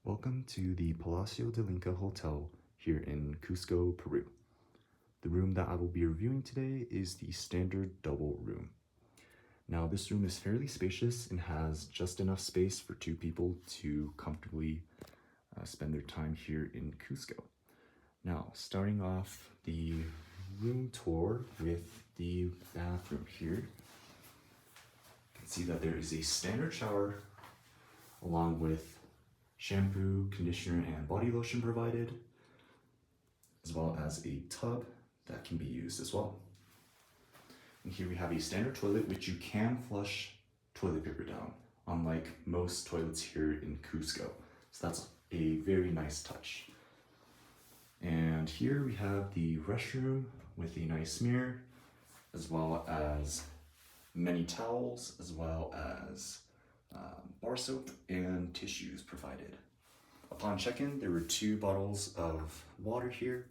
Welcome to the Palacio del Inka Hotel here in Cusco, Peru. The room that I will be reviewing today is the standard double room. Now this room is fairly spacious and has just enough space for two people to comfortably spend their time here in Cusco. Now starting off the room tour with the bathroom here, you can see that there is a standard shower along with shampoo, conditioner, and body lotion provided, as well as a tub that can be used as well. And here we have a standard toilet which you can flush toilet paper down, unlike most toilets here in Cusco. So that's a very nice touch. And here we have the restroom with a nice mirror, as well as many towels, as well as bar soap and tissues provided. Upon check-in, there were 2 bottles of water here,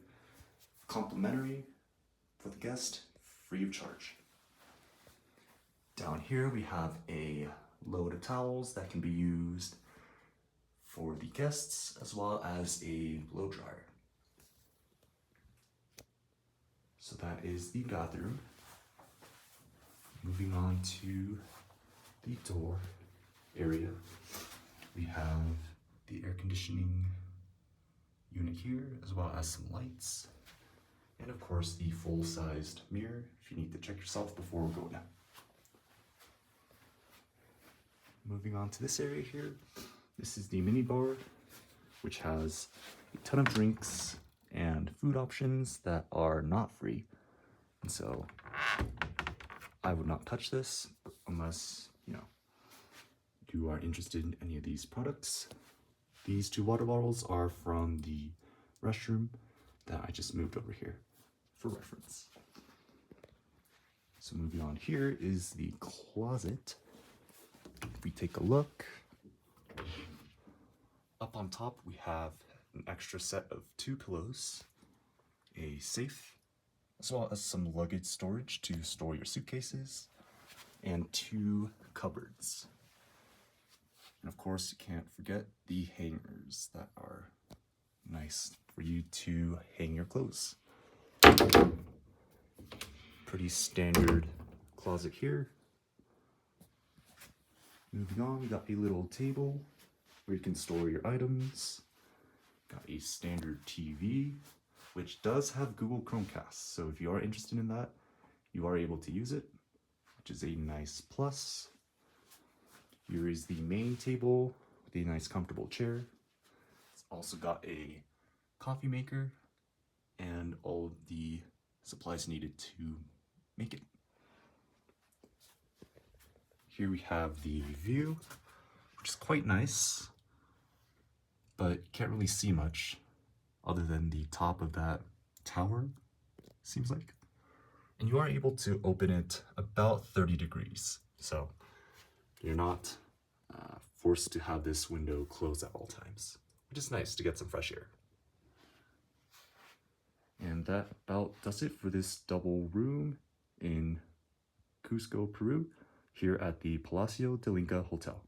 complimentary for the guest, free of charge. Down here we have a load of towels that can be used for the guests, as well as a blow dryer. So that is the bathroom. Moving on to the door area, we have the air conditioning unit here, as well as some lights, and of course the full-sized mirror if you need to check yourself before going out. Moving on to this area here, this is the mini bar, which has a ton of drinks and food options that are not free, and so I would not touch this unless you are interested in any of these products. These 2 water bottles are from the restroom that I just moved over here for reference. So moving on, here is the closet. If we take a look, up on top we have an extra set of 2 pillows, a safe, as well as some luggage storage to store your suitcases, and 2 cupboards. And of course, you can't forget the hangers that are nice for you to hang your clothes. Pretty standard closet here. Moving on, we got a little table where you can store your items. Got a standard TV, which does have Google Chromecast. So if you are interested in that, you are able to use it, which is a nice plus. Here is the main table with a nice comfortable chair. It's also got a coffee maker and all of the supplies needed to make it. Here we have the view, which is quite nice, but can't really see much other than the top of that tower, seems like. And you are able to open it about 30 degrees. So you're not forced to have this window closed at all times, which is nice to get some fresh air. And that about does it for this double room in Cusco, Peru, here at the Palacio del Inka Hotel.